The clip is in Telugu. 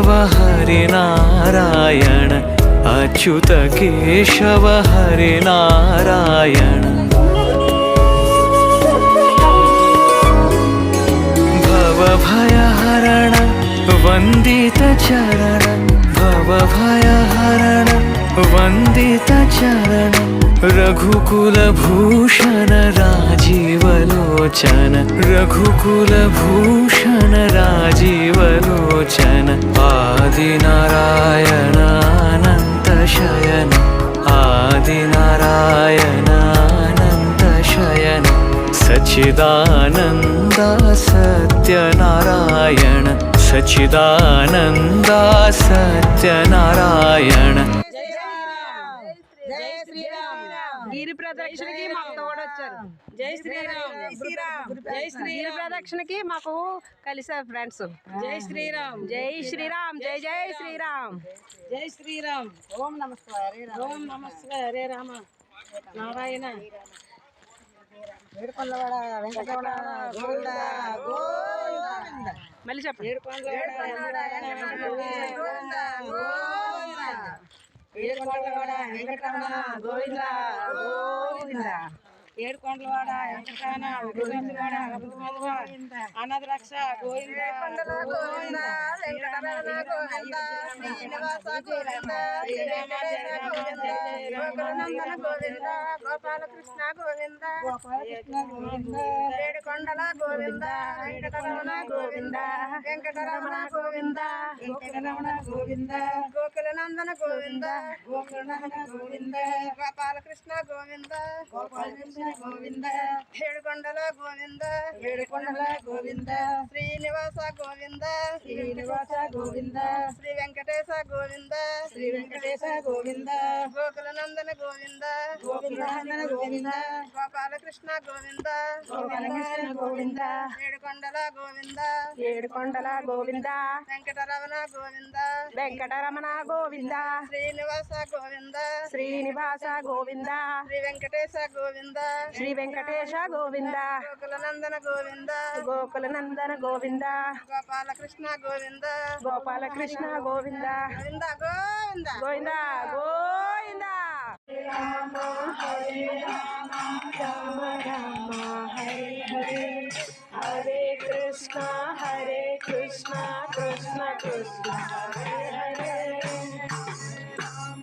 केशव हरिनारायण अच्युत केशव हरिनारायण भवभयहरण वन्दित चरण भवभयहरण वन्दित चरण रघुकुलभूषण राजीवलोचन रघुकुलभूषण राजीवलोचन आदिनारायण अनंत शयन आदिनारायण अनंत शयन सच्चिदानन्द सत्यनारायण सच्चिदानन्द सत्यनारायण గిరి ప్రదక్షిణకి మాకు తోడొచ్చారు. జై శ్రీరామ్. జై శ్రీ గిరి ప్రదక్షిణకి మాకు కలిసారు ఫ్రెండ్స్. జై శ్రీరామ్. జై శ్రీరామ్. జై జై శ్రీరామ్. జై శ్రీరామ్. ఓం నమస్కారం. ఓం నమస్కారం. హరే రామ నారాయణ ఏడుకొండలవాడ వెంకటరమణ గోవింద గోవింద. మళ్ళీ చెప్పండి. ఏడుకొండలవాడ వెంకటరమణ గోవింద గోవింద. ఏడుకొండలవాడ వెంకటరమణ గోవింద అనాథ రక్ష గోవింద గోవింద. వెంకటరమణ గోవింద శ్రీనివాస గోవింద గోకులనందన గోవింద గోపాలకృష్ణ గోవింద ఏడుకొండల గోవింద వెంకటరమణ గోవింద వెంకటరమణ గోవింద వెంకటరమణ గోవింద గోకులనందన గోవింద గోకులనందన గోవింద గోపాలకృష్ణ గోవింద గోపాలకృష్ణ గోవింద ఏడుకొండల గోవింద ఏడుకొండల గోవింద శ్రీనివాస గోవింద శ్రీనివాస గోవింద శ్రీ వెంకటేశ గోవింద శ్రీ వెంకటేశ గోవింద గోకులనందన గోవింద గోకులనందన గోవింద గోపాలకృష్ణ గోవింద గోపాలకృష్ణ గోవింద ఏడుకొండల గోవింద ఏడుకొండల గోవింద వెంకటరమణ గోవింద వెంకటరమణ గోవింద శ్రీనివాస గోవింద శ్రీనివాస గోవింద శ్రీ వెంకటేశ గోవింద శ్రీ వెంకటేశ గోవింద గోకులనందన గోవింద గోకులనందన గోవింద గోపాలకృష్ణ గోవింద గోపాలకృష్ణ గోవింద గోవింద గోవింద గోవింద గోవింద. రామ హరే రామ రామ రామ హరే హరే హరే కృష్ణ కృష్ణ కృష్ణ